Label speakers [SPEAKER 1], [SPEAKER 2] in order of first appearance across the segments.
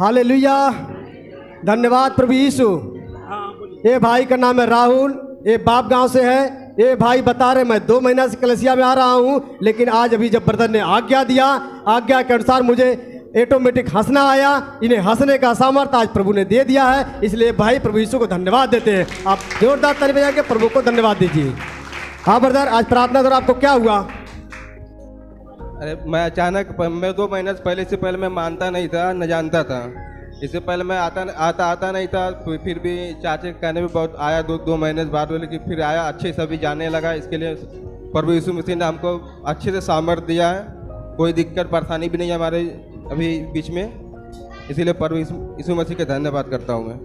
[SPEAKER 1] Hallelujah, धन्यवाद प्रभु यीशु। ये भाई का नाम है राहुल, ये बाप गांव से है। ये भाई बता रहे मैं 2 महीना से कलसिया में आ रहा हूँ, लेकिन आज अभी जब ब्रदर ने आज्ञा दिया, आज्ञा के अनुसार मुझे ऑटोमेटिक हंसना आया। इन्हें हंसने का सामर्थ्य आज प्रभु ने दे दिया है, इसलिए भाई प्रभु यीशु को धन्यवाद देते हैं। आप जोरदार ताली बजा के प्रभु को धन्यवाद दीजिए। हाँ ब्रदर, आज प्रार्थना द्वारा आपको क्या हुआ?
[SPEAKER 2] अरे मैं अचानक, मैं 2 महीने से पहले मैं मानता नहीं था, न जानता था। इससे पहले मैं आता नहीं था, फिर भी चाचे के कहने में बहुत आया, 2 महीने बाद, लेकिन फिर आया, अच्छे से भी जाने लगा। इसके लिए प्रभु यीशु मसीह ने हमको अच्छे से सामर्थ्य दिया है। कोई दिक्कत परेशानी भी नहीं है हमारे अभी बीच में, इसीलिए प्रभु यीशु मसीह के धन्यवाद करता हूँ मैं।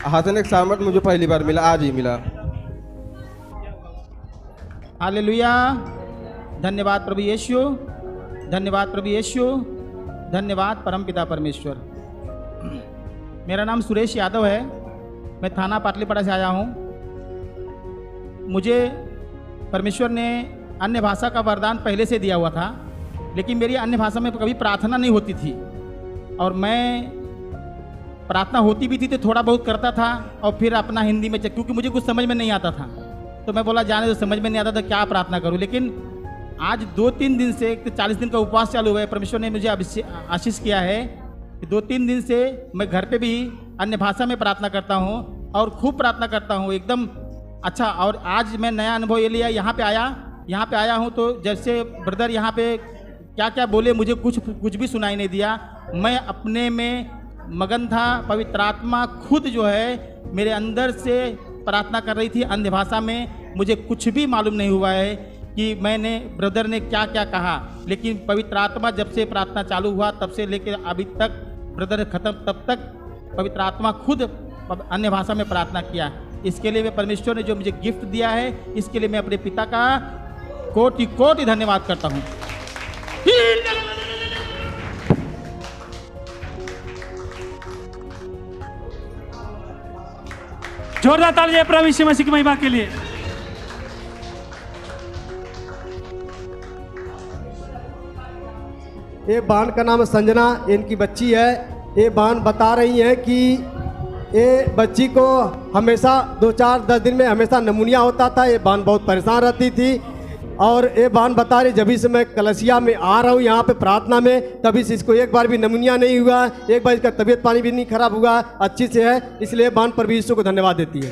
[SPEAKER 2] हंसने का सामर्थ्य मुझे पहली बार मिला, आज ही मिला।
[SPEAKER 3] हालेलुया, धन्यवाद प्रभु यीशु, धन्यवाद प्रभु यीशु, धन्यवाद परमपिता परमेश्वर। मेरा नाम सुरेश यादव है, मैं थाना पाटलिपाड़ा से आया हूँ। मुझे परमेश्वर ने अन्य भाषा का वरदान पहले से दिया हुआ था, लेकिन मेरी अन्य भाषा में कभी प्रार्थना नहीं होती थी, और मैं प्रार्थना होती भी थी तो थोड़ा बहुत करता था, और फिर अपना हिंदी में, क्योंकि मुझे कुछ समझ में नहीं आता था, तो मैं बोला जाने तो, समझ में नहीं आता था क्या प्रार्थना करूँ। लेकिन आज 2-3 दिन से 40 दिन का उपवास चालू हुआ है। परमेश्वर ने मुझे आशीष किया है कि 2-3 दिन से मैं घर पे भी अन्य भाषा में प्रार्थना करता हूँ, और खूब प्रार्थना करता हूँ एकदम अच्छा। और आज मैं नया अनुभव ये लिया, यहाँ पे आया हूँ तो जैसे ब्रदर यहाँ पे क्या क्या बोले, मुझे कुछ भी सुनाई नहीं दिया। मैं अपने में मगन था, पवित्र आत्मा खुद जो है मेरे अंदर से प्रार्थना कर रही थी अन्य भाषा में। मुझे कुछ भी मालूम नहीं हुआ है कि मैंने, ब्रदर ने क्या क्या कहा, लेकिन पवित्र आत्मा जब से प्रार्थना चालू हुआ तब से लेकर अभी तक, ब्रदर खत्म तब तक पवित्र आत्मा खुद अन्य भाषा में प्रार्थना किया। इसके लिए मैं, परमेश्वर ने जो मुझे गिफ्ट दिया है, इसके लिए मैं अपने पिता का कोटि कोटि धन्यवाद करता हूँ।
[SPEAKER 4] जोरदार तालियां प्रभु यीशु मसीह की महिमा के लिए।
[SPEAKER 1] ये बहन का नाम संजना, इनकी बच्ची है। ये बहन बता रही है कि ये बच्ची को हमेशा 2-4-10 दिन में हमेशा नमूनिया होता था। ये बहन बहुत परेशान रहती थी, और ये बहन बता रही जब से मैं कलसिया में आ रहा हूँ यहाँ पे प्रार्थना में, तभी से इसको एक बार भी नमूनिया नहीं हुआ, एक बार इसका तबीयत पानी भी नहीं खराब हुआ, अच्छी से है। इसलिए बहन प्रभु यीशु को धन्यवाद देती है।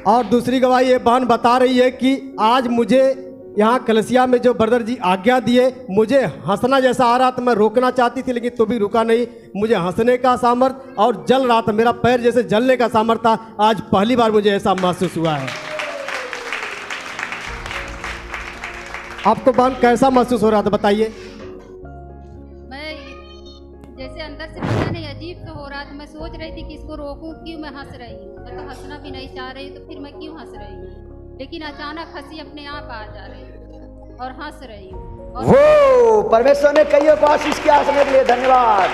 [SPEAKER 1] और दूसरी गवाही ये बहन बता रही है कि आज मुझे यहाँ कलसिया में जो ब्रदर जी आज्ञा दिए, मुझे हंसना जैसा आ रहा था, मैं रोकना चाहती थी लेकिन तो भी रुका नहीं। मुझे हंसने का सामर्थ्य और जल रहा था, मेरा पैर जैसे जलने का सामर्थ्य था। आज पहली बार मुझे ऐसा महसूस हुआ है। आपको बहन कैसा महसूस हो रहा था बताइए?
[SPEAKER 5] मैं जैसे अंदर से पता नहीं अजीब सा हो रहा था। मैं सोच रही थी कि इसको रोकूं, क्यों मैं हंस रही हूँ, मैं तो हंसना भी नहीं चाह रही, तो फिर मैं क्यों हंस रही हूँ। लेकिन अचानक हंसी अपने आप आ जा रही है और हंस रही हूँ।
[SPEAKER 6] वो परमेश्वर ने कईयों को आशीष किया, हंसने के लिए धन्यवाद।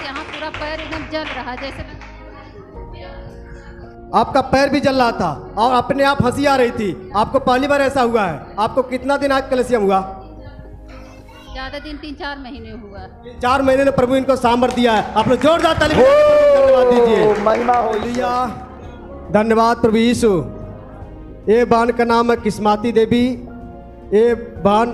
[SPEAKER 5] यहाँ पूरा पैर एकदम जल रहा, जैसे
[SPEAKER 1] आपका पैर भी जल रहा था और अपने आप हंसी आ रही थी। आपको पहली बार ऐसा हुआ है? आपको कितना दिन आज कलसियम हुआ?
[SPEAKER 5] ज्यादा दिन, 3-4 महीने हुआ।
[SPEAKER 1] 4 महीने ने प्रभु इनको सामर्थ्य दिया है। आप लोग जोरदार ताली धन्यवाद दीजिए।
[SPEAKER 6] महिमा हो।
[SPEAKER 1] धन्यवाद प्रभु यीशु। ये बहन का नाम है किस्माती देवी। ये बहन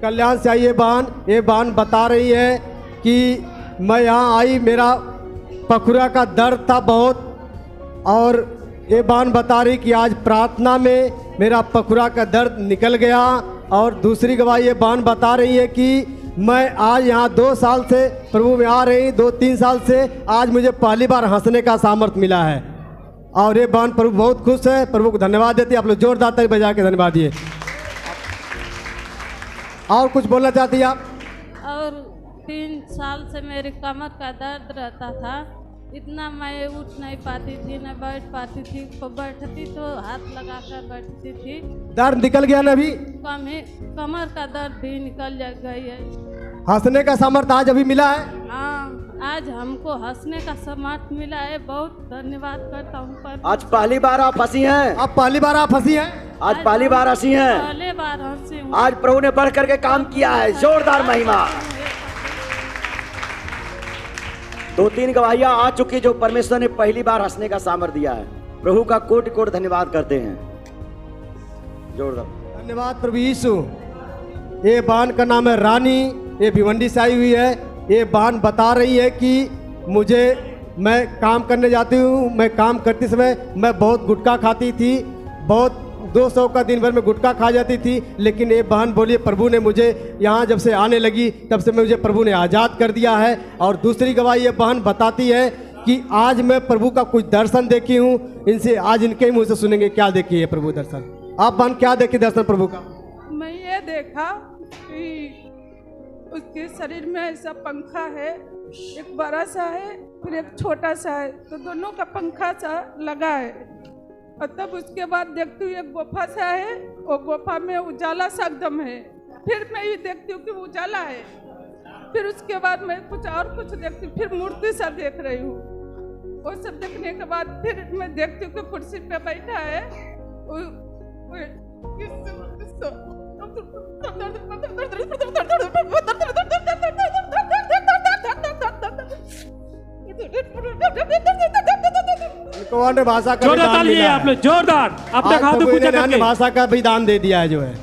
[SPEAKER 1] कल्याण से आई। ये बहन बता रही है कि मैं यहाँ आई, मेरा पखुरा का दर्द था बहुत, और ये बहन बता रही कि आज प्रार्थना में मेरा पखुरा का दर्द निकल गया। और दूसरी गवाही ये बहन बता रही है कि मैं आज यहाँ 2 साल से प्रभु में आ रही, 2-3 साल से आज मुझे पहली बार हंसने का सामर्थ्य मिला है। और ये बहन प्रभु बहुत खुश है, प्रभु को धन्यवाद देती है। आप लोग जोरदार ताली बजा के धन्यवाद दिए। और कुछ बोलना चाहती है आप?
[SPEAKER 7] और 3 साल से मेरे कमर का दर्द रहता था, इतना मैं उठ नहीं पाती थी, न बैठ पाती थी। तो बैठती तो हाथ लगाकर बैठती थी।
[SPEAKER 1] दर्द निकल गया ना अभी?
[SPEAKER 7] कमर का दर्द भी निकल गई है।
[SPEAKER 1] हंसने का सामर्थ्य आज अभी मिला है?
[SPEAKER 7] हाँ, आज हमको हंसने का सामर्थ्य मिला है। बहुत धन्यवाद करता हूँ।
[SPEAKER 6] आज पहली बार आप हंसी हैं?
[SPEAKER 1] अब पहली बार आप हंसी हैं?
[SPEAKER 6] आज पहली बार हंसी हैं?
[SPEAKER 7] पहले बार हंसी हूँ।
[SPEAKER 6] आज प्रभु ने बढ़ करके काम किया है। जोरदार महिमा। 2-3 गवाहियां आ चुकी जो परमेश्वर ने पहली बार हंसने का सामर्थ्य दिया है। प्रभु का कोटि कोटि धन्यवाद करते हैं। जोरदार
[SPEAKER 1] धन्यवाद प्रभु यीशु। ये बहन का नाम है रानी, ये भिवंडी से आई हुई है। ये बहन बता रही है कि मैं काम करने जाती हूँ, मैं काम करते समय मैं बहुत गुटखा खाती थी, बहुत 200 का दिन भर में गुटखा खा जाती थी। लेकिन ये बहन बोली प्रभु ने मुझे यहाँ जब से आने लगी तब से मुझे प्रभु ने आज़ाद कर दिया है। और दूसरी गवाही ये बहन बताती है कि आज मैं प्रभु का कुछ दर्शन देखी हूँ। इनसे आज इनके ही मुँह से सुनेंगे क्या देखी है प्रभु दर्शन। आप बहन क्या देखी दर्शन प्रभु का?
[SPEAKER 8] मैं ये देखा कि उसके शरीर में ऐसा पंखा है, एक बड़ा सा है फिर एक छोटा सा है, तो दोनों का पंखा सा लगा है। और तब उसके बाद देखती हूँ एक गुफा सा है, वो गुफा में उजाला सा एकदम है। फिर मैं ये देखती हूँ कि उजाला है। फिर उसके बाद मैं कुछ देखती हूँ, फिर मूर्ति सा देख रही हूँ। वो सब देखने के बाद फिर मैं देखती हूँ कि कुर्सी पे बैठा है।
[SPEAKER 1] अन्य भाषा का
[SPEAKER 4] जोरदार ताली है आप लोग, जोरदार। अपना खाओ तो पूजा करके
[SPEAKER 1] अन्य भाषा का भी दान दे दिया है जो है।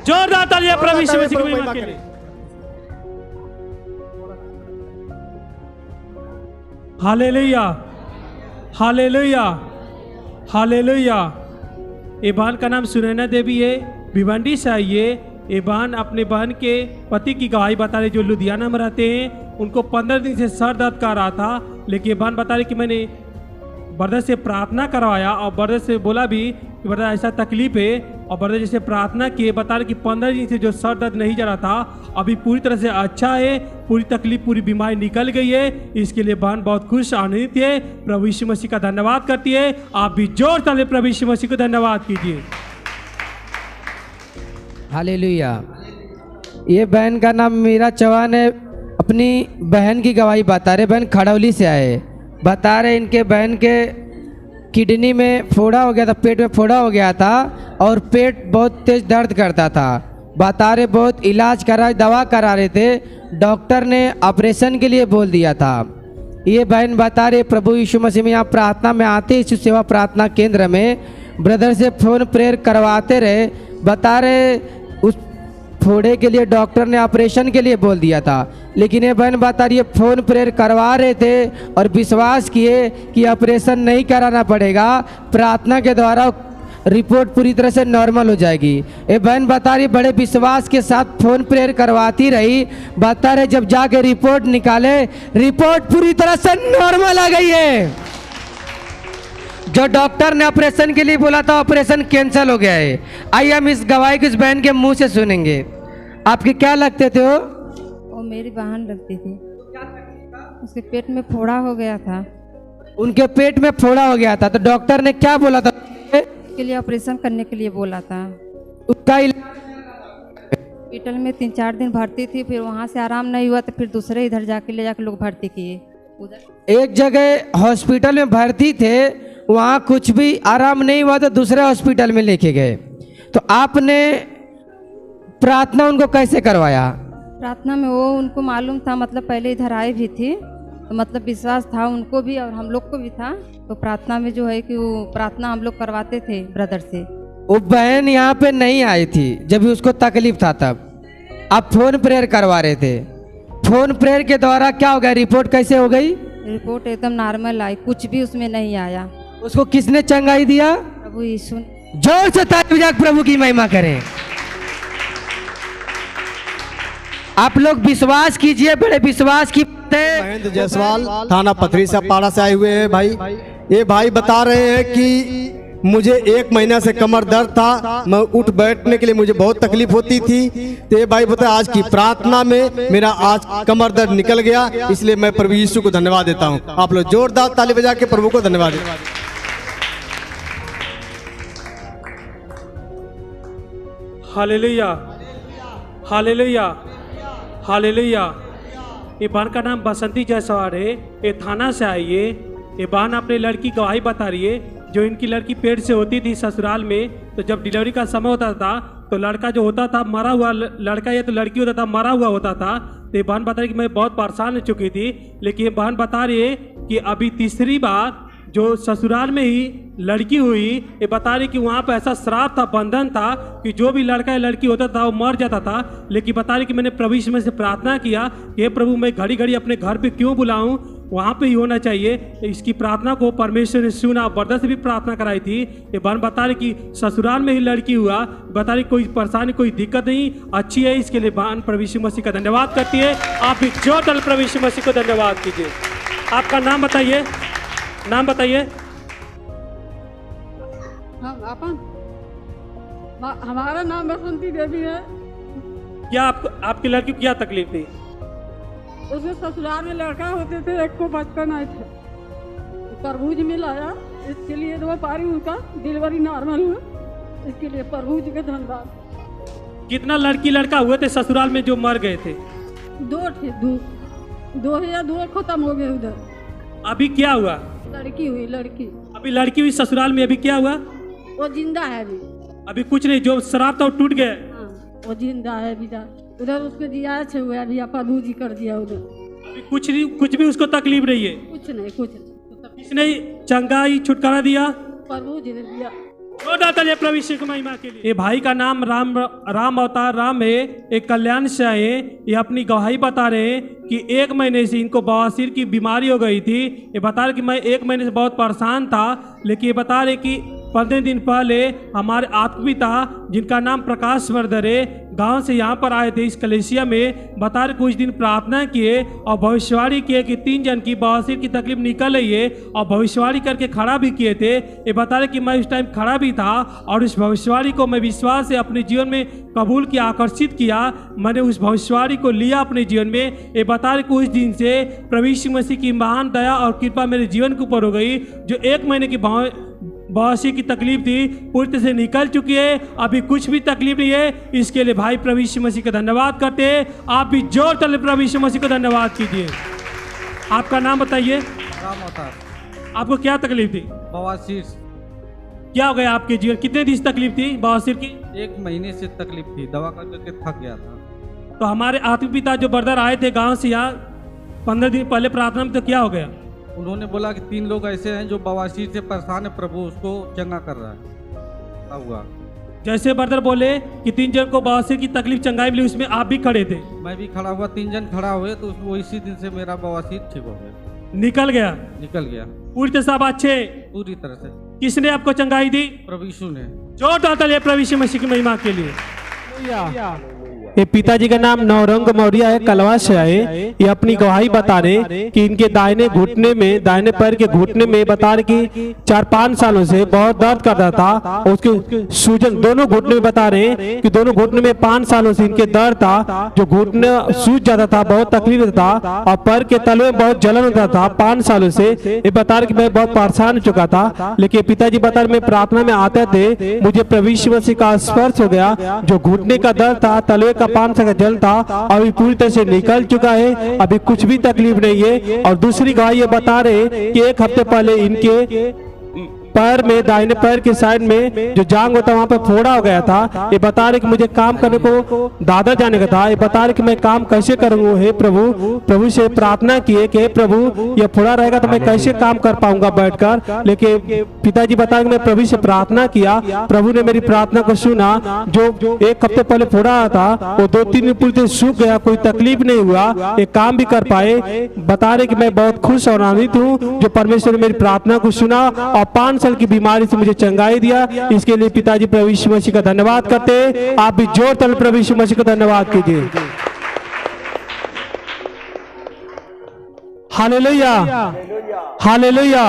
[SPEAKER 4] जोरदार ताली है प्रभु यीशु मसीह की महिमा के लिए। Hallelujah, hallelujah, hallelujah. ये बहन का नाम सुनैना देवी है, भिवंडी से आई है। ये बहन अपने बहन के पति की गवाही बता रही जो लुधियाना में रहते हैं। उनको 15 दिन से सर दर्द कर रहा था, लेकिन ये बहन बता रही कि मैंने ब्रदर से प्रार्थना करवाया और ब्रदर से बोला भी कि ब्रदर ऐसा तकलीफ है, और ब्रदर जैसे प्रार्थना किए बता रहे कि 15 दिन से जो सर दर्द नहीं जा रहा था अभी पूरी तरह से अच्छा है, पूरी तकलीफ पूरी बीमारी निकल गई है। इसके लिए बहन बहुत खुश आनंदित है, प्रभु यीशु मसीह का धन्यवाद करती है। आप भी जोर से प्रभु यीशु मसीह को धन्यवाद कीजिए।
[SPEAKER 9] हालेलुया। ये बहन का नाम मीरा चौहान है, अपनी बहन की गवाही बता रहे। बहन खड़ौली से आए, बता रहे इनके बहन के किडनी में फोड़ा हो गया था, पेट में फोड़ा हो गया था और पेट बहुत तेज दर्द करता था। बता रहे बहुत इलाज करा, दवा करा रहे थे, डॉक्टर ने ऑपरेशन के लिए बोल दिया था। ये बहन बता रहे प्रभु यीशु मसीह में यहाँ प्रार्थना में आते, यीशु सेवा प्रार्थना केंद्र में ब्रदर से फोन प्रेयर करवाते रहे। बता रहे उस फोड़े के लिए डॉक्टर ने ऑपरेशन के लिए बोल दिया था, लेकिन ये बहन बता रही है फोन प्रेयर करवा रहे थे और विश्वास किए कि ऑपरेशन नहीं कराना पड़ेगा, प्रार्थना के द्वारा रिपोर्ट पूरी तरह से नॉर्मल हो जाएगी। ये बहन बता रही बड़े विश्वास के साथ फोन प्रेयर करवाती रही। बता रहे जब जाके रिपोर्ट निकाले, रिपोर्ट पूरी तरह से नॉर्मल आ गई है। जो डॉक्टर ने ऑपरेशन के लिए बोला था ऑपरेशन कैंसिल हो गया है। आइए हम इस गवाही को इस बहन के मुंह से सुनेंगे। आपके क्या लगते थे?
[SPEAKER 10] वो मेरी बहन लगती थी, उसके पेट में फोड़ा हो गया था।
[SPEAKER 9] उनके पेट में फोड़ा हो गया था, तो डॉक्टर ने क्या बोला था?
[SPEAKER 10] उसके लिए ऑपरेशन करने के लिए बोला था।
[SPEAKER 9] उसका
[SPEAKER 10] हॉस्पिटल में 3-4 दिन भर्ती थी, फिर वहाँ से आराम नहीं हुआ तो फिर दूसरे इधर ले जाकर लोग भर्ती किए। उधर
[SPEAKER 9] एक जगह हॉस्पिटल में भर्ती थे, वहाँ कुछ भी आराम नहीं हुआ तो दूसरे हॉस्पिटल में लेके गए। तो आपने प्रार्थना उनको कैसे करवाया?
[SPEAKER 10] प्रार्थना में वो उनको मालूम था, मतलब पहले इधर आए भी थी, तो मतलब विश्वास था उनको भी और हम लोग को भी था। तो प्रार्थना में जो है कि वो प्रार्थना हम लोग करवाते थे ब्रदर से।
[SPEAKER 9] वो बहन यहाँ पे नहीं आई थी जब भी उसको तकलीफ था, तब आप फोन प्रेयर करवा रहे थे। फोन प्रेयर के द्वारा क्या हो गया? रिपोर्ट कैसे हो गई?
[SPEAKER 10] रिपोर्ट एकदम नॉर्मल आई, कुछ भी उसमें नहीं आया।
[SPEAKER 9] उसको किसने चंगाई दिया?
[SPEAKER 10] प्रभु यीशु।
[SPEAKER 9] जोर से ताली बजा प्रभु की महिमा करें। आप लोग विश्वास कीजिए, बड़े विश्वास की
[SPEAKER 1] महेंद्र जायसवाल थाना पथरी से पाड़ा से आए हुए हैं भाई। ये भाई बता रहे हैं कि मुझे 1 महीना से कमर दर्द था, मैं उठ बैठने के लिए मुझे बहुत तकलीफ होती थी। तो ये भाई बता आज की प्रार्थना में मेरा आज कमर दर्द निकल गया, इसलिए मैं प्रभु यीशु को धन्यवाद देता हूँ। आप लोग जोरदार ताली बजा के प्रभु को धन्यवाद दें।
[SPEAKER 4] Hallelujah, hallelujah, hallelujah. ये बहन का नाम बसंती जायसवाल है, ये थाना से आई है। ये बहन अपनी लड़की गवाही बता रही है, जो इनकी लड़की पेट से होती थी ससुराल में, तो जब डिलीवरी का समय होता था तो लड़का जो होता था मरा हुआ लड़का या तो लड़की होता था मरा हुआ होता था। तो ये बहन बता रही कि मैं बहुत परेशान हो चुकी थी, लेकिन ये बहन बता रही है कि अभी तीसरी बार जो ससुराल में ही लड़की हुई, ये बता रही कि वहाँ पर ऐसा श्राप था, बंधन था कि जो भी लड़का या लड़की होता था वो मर जाता था। लेकिन बता रही कि मैंने प्रभु यीशु में से प्रार्थना किया कि हे प्रभु मैं घड़ी घड़ी अपने घर पे क्यों बुलाऊं, वहाँ पे ही होना चाहिए। इसकी प्रार्थना को परमेश्वर ने सुना, बर्दर से भी प्रार्थना कराई थी। ये बहन बता रही कि ससुराल में ही लड़की हुआ, बता रही कोई परेशानी कोई दिक्कत नहीं, अच्छी है। इसके लिए बहन प्रभु यीशु मसीह का धन्यवाद करती है। आप भी जोरदार प्रभु यीशु मसीह को धन्यवाद कीजिए। आपका नाम बताइए, नाम बताइए।
[SPEAKER 7] हमारा नाम बसंती देवी है।
[SPEAKER 4] क्या आपकी लड़की को क्या तकलीफ थी?
[SPEAKER 7] उसके ससुराल में लड़का होते थे, एक को बचपन आए थे, तरबूज में लाया, इसके लिए 2 पारी उनका डिलीवरी नॉर्मल हुआ, इसके लिए प्रभु जी के धन्यवाद।
[SPEAKER 4] कितना लड़की लड़का हुए थे ससुराल में जो मर गए थे?
[SPEAKER 7] 2 थे, 2 खत्म हो गए उधर।
[SPEAKER 4] अभी क्या हुआ?
[SPEAKER 7] लड़की हुई, लड़की
[SPEAKER 4] अभी लड़की हुई ससुराल में, अभी क्या हुआ?
[SPEAKER 7] वो जिंदा है
[SPEAKER 4] अभी कुछ नहीं, जो शराब था वो टूट गया।
[SPEAKER 7] हाँ, वो जिंदा है अभी उधर उसको दिया हुआ अभी प्रभु जी कर दिया उधर।
[SPEAKER 4] अभी कुछ नहीं, कुछ भी उसको तकलीफ नहीं है?
[SPEAKER 7] कुछ नहीं, कुछ नहीं।
[SPEAKER 4] किसने चंगाई छुटकारा दिया?
[SPEAKER 7] प्रभु जी ने दिया।
[SPEAKER 4] प्रभु यीशु की महिमा के लिए। ये भाई का नाम राम अवतार राम है, एक कल्याण से आए। ये अपनी गवाही बता रहे हैं कि 1 महीने से इनको बवासीर की बीमारी हो गई थी। ये बता रहे कि मैं 1 महीने से बहुत परेशान था, लेकिन ये बता रहे कि 15 दिन पहले हमारे आत्मपिता जिनका नाम प्रकाश वर्धर है, गांव से यहाँ पर आए थे इस कलेसिया में। बता रहे कुछ दिन प्रार्थना किए और भविष्यवाणी किए कि 3 जन की बवासीर की तकलीफ निकल रही है, और भविष्यवाणी करके खड़ा भी किए थे। ये बता रहे कि मैं उस टाइम खड़ा भी था और उस भविष्यवाणी को मैं विश्वास से अपने जीवन में कबूल किया, आकर्षित किया। मैंने उस भविष्यवाणी को लिया अपने जीवन में। ये बता रहे कि उस दिन से प्रभु यीशु मसीह की महान दया और कृपा मेरे जीवन के ऊपर हो गई। जो 1 महीने की बवासीर की तकलीफ थी पूरी तरह से निकल चुकी है, अभी कुछ भी तकलीफ नहीं है। इसके लिए भाई प्रभु यीशु मसीह का धन्यवाद करते हैं। आप भी जोर से प्रभु यीशु मसीह को धन्यवाद कीजिए। आपका नाम बताइए।
[SPEAKER 11] राम अवतार।
[SPEAKER 4] आपको क्या तकलीफ थी?
[SPEAKER 11] बवासीर।
[SPEAKER 4] क्या हो गया आपके जीवन? कितने दिन से तकलीफ थी बवासीर की?
[SPEAKER 11] 1 महीने से तकलीफ थी, दवा करके थक गया था।
[SPEAKER 4] तो हमारे आत्मपिता जो ब्रदर आए थे गांव से यहाँ 15 दिन पहले प्रार्थना में, तो क्या हो गया?
[SPEAKER 11] उन्होंने बोला कि 3 लोग ऐसे हैं जो बवासीर से परेशान है, प्रभु उसको चंगा कर रहा है। हुआ
[SPEAKER 4] जैसे ब्रदर बोले कि 3 जन को बवासीर की तकलीफ चंगाई मिली, उसमें आप भी खड़े थे।
[SPEAKER 11] मैं भी खड़ा हुआ, 3 जन खड़ा हुए, तो वो इसी दिन से मेरा बवासीर ठीक हो गया,
[SPEAKER 4] निकल गया पूरी तरह से। आप अच्छे?
[SPEAKER 11] पूरी तरह से।
[SPEAKER 4] किसने आपको चंगाई दी?
[SPEAKER 11] प्रभु यीशु ने।
[SPEAKER 4] जोर डालता है प्रभु यीशु मसीह की महिमा के लिए। ये पिताजी का नाम नवरंग मौर्य है, कलवा से आए। ये अपनी गवाही बता रहे कि इनके दाहिने घुटने में, दाहिने पैर के घुटने में बता रहे कि 4-5 सालों से बहुत दर्द करता था। उसके सूजन दोनों घुटने में बता रहे कि दोनों घुटने में 5 सालों से इनके दर्द था, जो घुटने सूज जाता था, बहुत तकलीफ था, और पैर के तलवे में बहुत जलन होता था 5 सालों से। ये बता रहे कि मैं बहुत परेशान हो चुका था, लेकिन पिताजी बता रहे मैं प्रार्थना में आते थे, मुझे प्रभु यीशु मसीह का स्पर्श हो गया। जो घुटने का दर्द था, तलवे का 5 का जल था, अभी पूरी तरह से निकल चुका है, अभी कुछ भी तकलीफ नहीं है। और दूसरी गवाही ये बता रहे कि 1 हफ्ते पहले इनके पैर में, दाहिने पैर के साइड में जो जांग होता है वहाँ पे फोड़ा हो गया था। ये बता रहे कि मुझे काम करने को दादा जाने का था। ये बता रहे कि मैं काम कैसे करूँगा। हे प्रभु, प्रभु से प्रार्थना किए कि हे प्रभु ये फोड़ा रहेगा तो मैं कैसे काम कर पाऊंगा बैठकर। लेकिन पिताजी बता रहे मैं प्रभु से प्रार्थना किया, प्रभु ने मेरी प्रार्थना को सुना। जो 1 हफ्ते पहले फोड़ा था वो 2-3 दिन पूरी तरह सूख गया, कोई तकलीफ नहीं हुआ, एक काम भी कर पाए। बता रहे कि मैं बहुत खुश और आनंदित हूँ जो परमेश्वर ने मेरी प्रार्थना को सुना और 5 साल की बीमारी से मुझे चंगाई दिया। इसके लिए पिताजी प्रभु यीशु मसीह का धन्यवाद करते हैं। आप भी जोर से प्रभु यीशु मसीह का धन्यवाद कीजिए। हालेलुया, हालेलुया,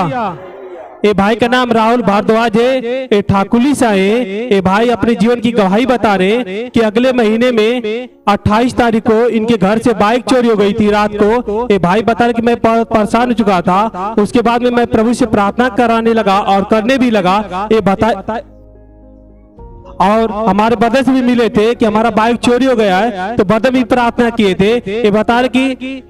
[SPEAKER 4] ये भाई का नाम राहुल भारद्वाज है, ये ठाकुली से आए। ये भाई अपने जीवन की गवाही बता रहे कि अगले महीने में 28 तारीख को इनके घर से बाइक चोरी हो गई थी रात को। ये भाई बता रहे कि मैं परेशान हो चुका था, उसके बाद में मैं प्रभु से प्रार्थना कराने लगा और करने भी लगा। ये बता और हमारे बदर से भी मिले थे कि हमारा बाइक चोरी हो गया है, तो बदर भी प्रार्थना किए थे। ये बता रहे कि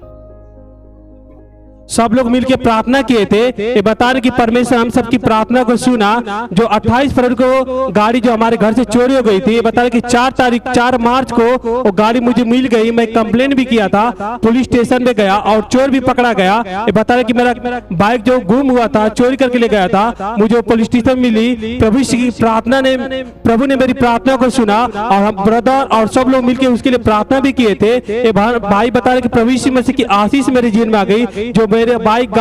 [SPEAKER 4] सब लोग मिलकर प्रार्थना किए थे। ये बता रहे कि परमेश्वर हम सबकी प्रार्थना को सुना। जो 28 फरवरी को गाड़ी जो हमारे घर से चोरी हो गई थी, ये बता रहे कि 4 मार्च को वो गाड़ी मुझे मिल गई। मैं कंप्लेन भी किया था, पुलिस स्टेशन में गया और चोर भी पकड़ा गया। ये बता रहे कि मेरा बाइक जो गुम हुआ था, चोरी करके ले गया था, मुझे पुलिस स्टेशन मिली। प्रभु की प्रार्थना ने, प्रभु ने मेरी प्रार्थना को सुना और हम ब्रदर और सब लोग मिलकर उसके लिए प्रार्थना भी किए थे। ये भाई बता रहे कि प्रभु यीशु मसीह की आशीष मेरे जीवन में आ गई। जो मेरे बाइक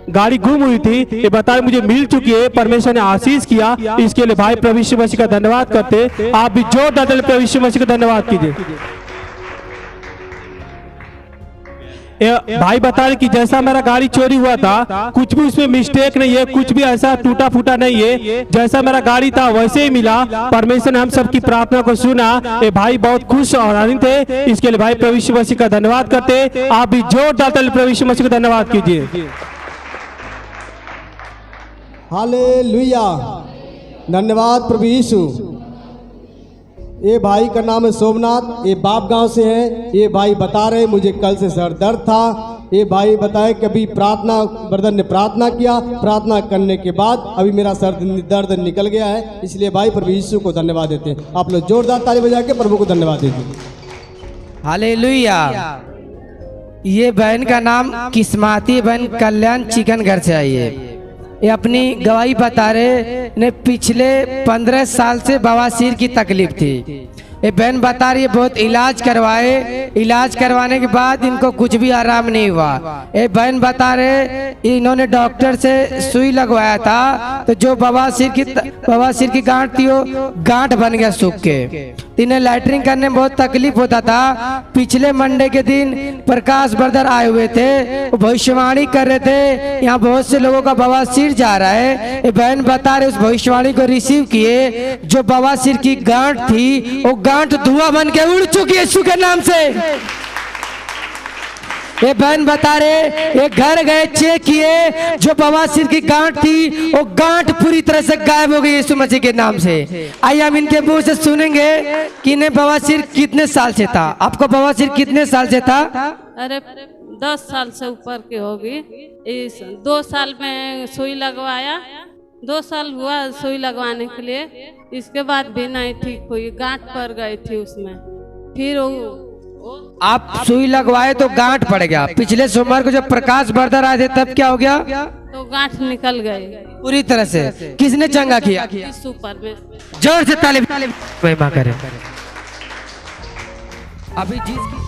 [SPEAKER 4] गाड़ी गुम हुई थी, ये बता रहे मुझे मिल चुकी है, परमेश्वर ने आशीष किया। इसके लिए भाई प्रभु यीशु मसीह का धन्यवाद करते। आप भी जोरदार प्रभु यीशु मसीह का धन्यवाद कीजिए। भाई बता रहे कि जैसा मेरा गाड़ी चोरी हुआ था, कुछ भी उसमें मिस्टेक नहीं है, कुछ भी ऐसा टूटा फूटा नहीं है, जैसा मेरा गाड़ी था वैसे ही मिला। परमेश्वर ने हम सबकी प्रार्थना को सुना। ये भाई बहुत खुश और आनंदित थे। इसके लिए भाई प्रभु यीशु मसीह का धन्यवाद करते। आप भी जोरदार प्रभु यीशु मसीह का धन्यवाद कीजिए।
[SPEAKER 1] हालेलुया, धन्यवाद प्रभु यीशु। ये भाई का नाम है सोमनाथ, ये बाप गांव से है। ये भाई बता रहे मुझे कल से सर दर्द था। ये भाई बताए कि अभी प्रार्थना, ब्रदर ने प्रार्थना किया, प्रार्थना करने के बाद अभी मेरा सर दर्द निकल गया है। इसलिए भाई प्रभु यीशु को धन्यवाद देते हैं। आप लोग जोरदार ताली बजा के प्रभु को धन्यवाद दीजिए।
[SPEAKER 9] हालेलुया। ये बहन का नाम किस्माती बहन कल्याण चिकन घर से आई है। ये अपनी गवाही बता रहे ने पिछले 15 साल से बवासीर की तकलीफ थी। ये बहन बता रही है बहुत इलाज करवाए, इलाज करवाने के बाद इनको कुछ भी आराम नहीं हुआ। ये बहन बता रहे इन्होंने डॉक्टर से सुई लगवाया था, तो जो बवासीर की गांठ थी वो गांठ बन गया सूख के। इन्हें लैटरिन करने में बहुत तकलीफ होता था। पिछले मंडे के दिन प्रकाश ब्रदर आए हुए थे, वो भविष्यवाणी कर रहे थे यहाँ बहुत से लोगों का बवासीर जा रहा है। ये बहन बता रहे उस भविष्यवाणी को रिसीव किए। जो बवासीर की गांठ थी वो गांठ धुआं बन के उड़ चुकी है यीशु के नाम से। ये बहन बता रहे ये घर गए चेक किए, जो बवासीर की गांठ थी वो गांठ पूरी तरह से गायब हो गई यीशु मसीह के नाम से। आइए हम इनके मुंह से सुनेंगे कि इन्हें बवासीर कितने साल से था। आपको बवासीर कितने साल से था?
[SPEAKER 12] अरे 10 साल से ऊपर की होगी। इस 2 साल में सुई लगवाया, 2 साल हुआ सुई लगवाने के लिए। इसके बाद भी नहीं ठीक हुई, गांठ पड़ गई थी उसमें। फिर
[SPEAKER 9] आप सुई लगवाए तो गांठ पड़ गया। पिछले सोमवार को जब प्रकाश ब्रदर आए थे तब क्या हो गया?
[SPEAKER 12] तो गांठ निकल गई
[SPEAKER 9] पूरी तरह से। किसने चंगा किया?
[SPEAKER 12] ऊपर में
[SPEAKER 9] जोर से ताली महिमा करें। अभी जिस